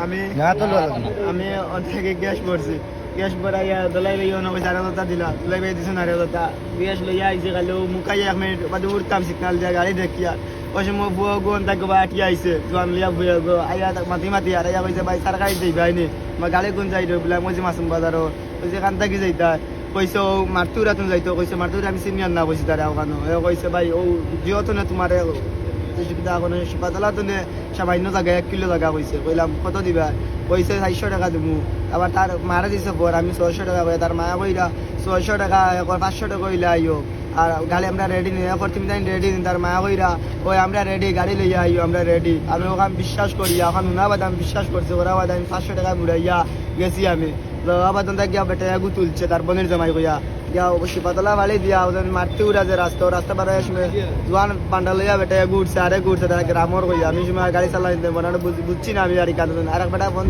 আমি আমি থেকে গ্যাস ভরছি গ্যাস ভরাইয়া দলাই ভাই অন্য পয়সা 8,000 দিলা দলাই ভাই দিছে 8,000 গ্যাস লইয়া আইছে কালো মুখাইয়া 1 মিনিট বাদে উঠতাম সিগনাল দিয়া গাড়ি দেখিয়া ওই সময় বুয়া গোন তাকে বা আটি আইছে জোয়ান লিয়া বুয়া গো আইয়া মাতি আর আইয়া কইছে ভাই সরকারি দেই ভাইনি মা গাড়ি কোন যাই বলে মই যে মাসুম বাজারও ওই যে কান্তা কি যাইতা কইছে ও মারতুরা তুমি যাইতো কইছে মারতুরা আমি সিনিয়র না কইছি তারা ওখানে কইছে ভাই ও জিওতো না তোমার সুবিধা কোনো হাসপাতালা তো সামান্য জায়গা 1 কিলো জায়গা কইছে কইলাম কত দিবা কইছে 400 টাকা দিমু আবার তার মারা দিছে পর আমি 600 টাকা কই তার মায়া কইরা 600 টাকা 500 টাকা কইলা আইও আর গাড়ি আমরা রেডি নিয়ে পর তুমি তাই রেডি তার মায়া কইরা ওই আমরা রেডি গাড়ি লইয়া আইও আমরা রেডি আমি ওখানে বিশ্বাস করি এখন উনাবাদ আমি বিশ্বাস করছি ওরা বাদ আমি 500 টাকা মুড়াইয়া গেছি আমি আবার গিয়া বেটা আগু তুলছে তার বোনের জামাই কইয়া গিয়া অবশ্যই পাতলা ভালো দিয়া ওদের মারতে উড়া যে রাস্তা পার সময় জোয়ান পান্ডা লইয়া বেটা ঘুরছে আরে ঘুরছে তারা গ্রামর কইয়া আমি সময় গাড়ি চালাই মনে বুঝছি না আমি আর কারণ আর এক বেটা ফোন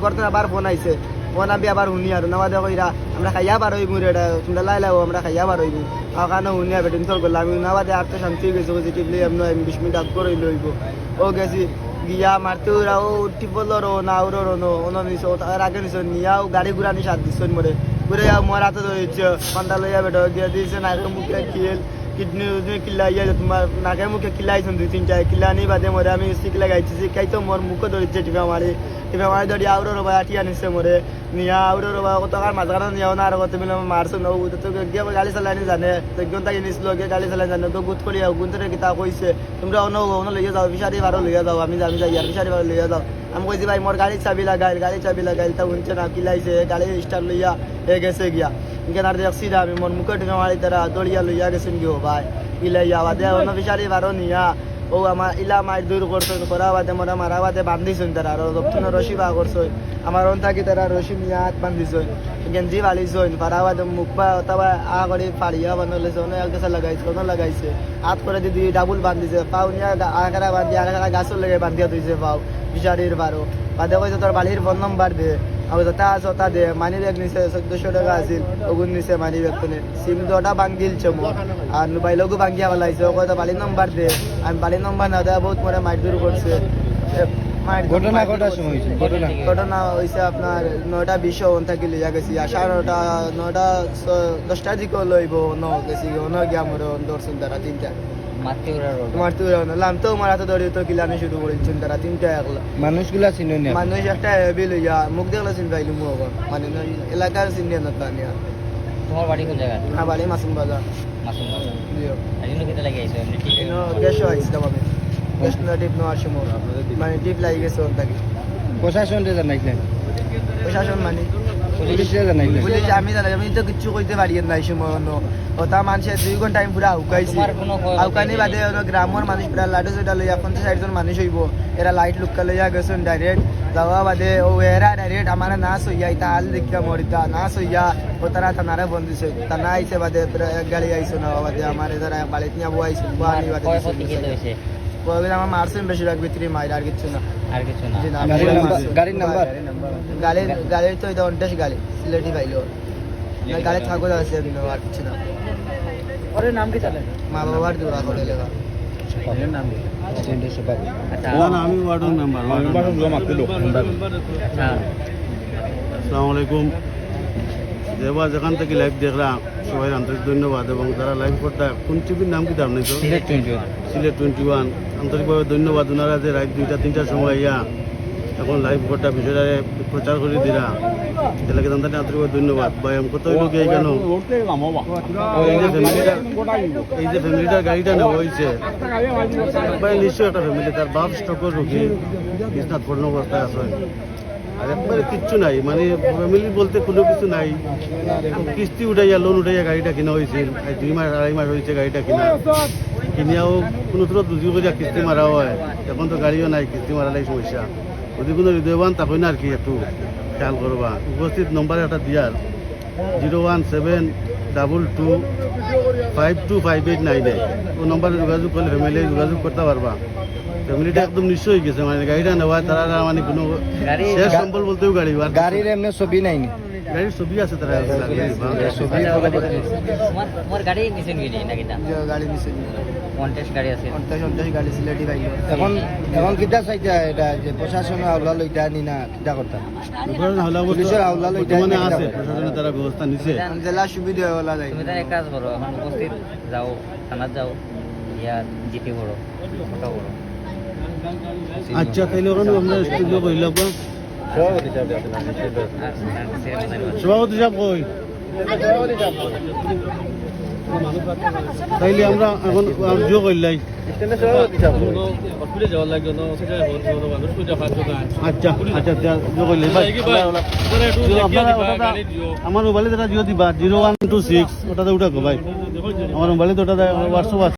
করতে আবার ফোন আইছে ফোন আমি আবার শুনি আর নামাদে কইরা আমরা খাইয়া বার হইব রে তোমরা লাইলাও আমরা খাইয়া বার হইব ওখানে শুনিয়া বেটিন তোর করলাম আমি নামাদে আর তো শান্তি গেছে পজিটিভলি এমন 20 মিনিট আগ করে লইব ও গেছি গিয়া মারতে ওরা ও টিপল রো না ওর রো ওনো নিছ তার আগে নিছ নিয়াও গাড়ি ঘুরা নি সাত দিছ মরে ঘুরে মোর হাতে ধরেছে পান্ডা লইয়া বেটা গিয়া দিয়েছে নাকে মুখে কিল কিডনি কিল্লাইয়া তোমার নাকে মুখে কিল্লাইছেন 2-3টা কিল্লানি বাদে মরে আমি স্টিক লাগাইছি শিখাইতো মোর মুখে ধরেছে টিপা মারি ধরি আউরো রবা আটিয়া নিছে মরে নিয়া আউরো রবা কত আর মাঝখানে নিয়াও না আর কত মিলে মারছো না তো গিয়া গাড়ি চালানি জানে তো গিয়ে তাকে নিছিল গিয়ে গাড়ি চালানি জানে তো গুত করিয়া গুন্তরে কিতা কইছে তোমরা অন্য লইয়া যাও ফিশারি বারো লইয়া যাও আমি যাই আর ফিশারি বারো লইয়া যাও আমি কইছি ভাই মোর গাড়ি চাবি লাগাইল তা উনছে না কিলাইছে গাড়ি স্টার লইয়া গেছে গিয়া ইনকে আর দেখছি আমি মোর মুখে ঢুকে মারি তারা দড়িয়া লইয়া গেছেন গিয়ে ভাই ইলাইয়া বাদে অন্য ফিশারি বারো নিয়া ও আমার ইলা মার দূর করছো করা বাদে মোরা মারা বাদে বান্ধিছেন তারা আর দক্ষিণ রশি বা করছো আমার অন থাকি তারা রশি নিয়ে হাত বান্ধিছেন গেঞ্জি বালিছেন পারা বাদে মুখ পা অথবা আগরে ফাড়িয়া বান্ধলেছে অনেক কাছে লাগাইছে হাত করে দিদি ডাবুল বান্ধিছে পাও নিয়ে আগারা বান্ধি আগারা গাছর লেগে বান্ধিয়া দিয়েছে পাও ফিশারির বারো বাদে কইছে তোর বালির ফোন নম্বর দে আমি যথা আছে তা দে মানি ব্যাগ নিছে 1400 টাকা আছিল ওগুন নিছে মানি ব্যাগ তো সিম দুটা ভাঙ দিলছে মোর আর মোবাইলও ভাঙিয়া ফেলাইছে ও কইতো বালির নম্বর দে আমি বালির নম্বর না দেয়া বহুত মরে মারধর করছে ঘটনা কটার সময় হয়েছে ঘটনা হয়েছে আপনার 9:20 ওন থেকে লিয়া গেছি আসার 9:10টার দিকে লইব ন গেছি ন গিয়া মোর দর্শন তারা 3টা মারতে নাম তো আমার হাতে ধরে তো কিলানি শুরু করেছেন তারা 3টা একলা মানুষগুলা চিনে না মানুষ একটা হেভি লইয়া মুখ দেখলে চিন পাইলু মুখ মানে এলাকার চিনে না তানি তোমার বাড়ি কোন জায়গা আমার বাড়ি মাসুম বাজার জিও আইনো কিটা লাগি আইছো এমনি ঠিক না গ্যাস আইছে তবে গ্যাস না টিপ না আসে মোর মানে টিপ লাগি গেছে ওর থাকি প্রশাসন রে জানাইলেন প্রশাসন মানে পুলিশ রে জানাইলেন পুলিশ আমি তো কিছু কইতে পারি না এই সময় ওটা মানুষের 2 ঘন্টা টাইম পুরা হুকাইছে হুকানি বাদে গ্রামের মানুষ পুরা লাডু সেটা লইয়া 50-60 জন মানুষ হইব এরা লাইট লুক্কা লইয়া গেছেন ডাইরেক্ট যাওয়া বাদে ও এরা ডাইরেক্ট আমার নাচ হইয়া ইতা হাল দেখিয়া মরিতা নাচ হইয়া ও তারা থানারে ফোন দিছে থানা আইছে বাদে এক গাড়ি আইছে না বাদে আমার এরা বাড়িতে নিয়ে বইছে বানি বাদে কবে আমার মারছেন বেশিরভাগ ভিতরে মাইর আর কিছু না গাড়ির গাড়ির তো এটা 29 গাড়ি সিলেটি পাইলো গাড়ি থাকো আছে আর কিছু না ওরে নাম কি চলে মা বাবার দোয়া করে লেগা নাম আমি ওয়ার্ডের মেম্বার আসসালামু আলাইকুম যেবার যেখান থেকে লাইভ দেখলাম সবাই আন্তরিক ধন্যবাদ এবং যারা লাইভ করতে কোন টিভির নাম কি দাম নাই সিলেট 21 আন্তরিকভাবে ধন্যবাদ ওনারা যে রাত 2টা-3টার সময় ইয়া এখন লাইভ করতে বিষয়টা প্রচার করে দিলা এলাকা জানতে আন্তরিকভাবে ধন্যবাদ ভাই আমি কত লোক এই কেন এই যে ফ্যামিলিটার গাড়িটা নেওয়া হয়েছে ভাই নিশ্চয়ই একটা ফ্যামিলি তার বাপ স্টকের রুগী বিছনাথ পূর্ণ অবস্থায় আছে আর একবারে কিচ্ছু নাই মানে ফ্যামিলি বলতে কোনো কিছু নাই কিস্তি উঠাইয়া লোন উঠাইয়া গাড়িটা কিনা হয়েছিল 2 মাস 2.5 মাস হয়েছে গাড়িটা কিনিয়াও কোনো থ্রো দুজি করিয়া কিস্তি মারা হয় এখন তো গাড়িও নাই কিস্তি মারালাই সমস্যা যদি কোনো হৃদয়বান তা হয় না আর কি একটু খেয়াল করবা উপস্থিত নম্বর একটা দিয়ার 01722525898 ও নম্বরে যোগাযোগ করলে ফ্যামিলি যোগাযোগ করতে পারবা ফ্যামিলিটা একদম নিশ্চয় হয়ে গেছে মানে গাড়িটা নেওয়া তারা মানে কোনো শেষ সম্বল বলতেও গাড়ির এমনি ছবি নাই গাড়ির ছবি আছে তারা ছবি মোর গাড়ি নিছেন গেলি নাকি না যে গাড়ি দিছে 50 গাড়ি আছে 50 গাড়ি সিলেটি পাইল এখন এখন কিতা চাইতা এটা যে প্রশাসনে আওলা লইতা নি না কিতা করতাম পুলিশের আওলা লইতা বর্তমানে আছে প্রশাসনের তারা ব্যবস্থা নিছে জেলা সুবিধা হলা যায় তুমি তার এক কাজ করো এখন উপস্থিত যাও থানাত যাও ইয়া জিপি করো ফটো করো আচ্ছা তাইলে ওখানে আমরা স্টুডিও কইলাম সভাপতি সাহেব আছেন সভাপতি সাহেব কই তাইলে আমরা এখন জিও কইলাই সভাপতি সাহেব আচ্ছা আচ্ছা জিও কইলাই আমার মোবাইলে যেটা জিও দিবা 0126 ওটাতে উঠাকো ভাই আমার মোবাইলে তো ওটা হোয়াটসঅ্যাপ আছে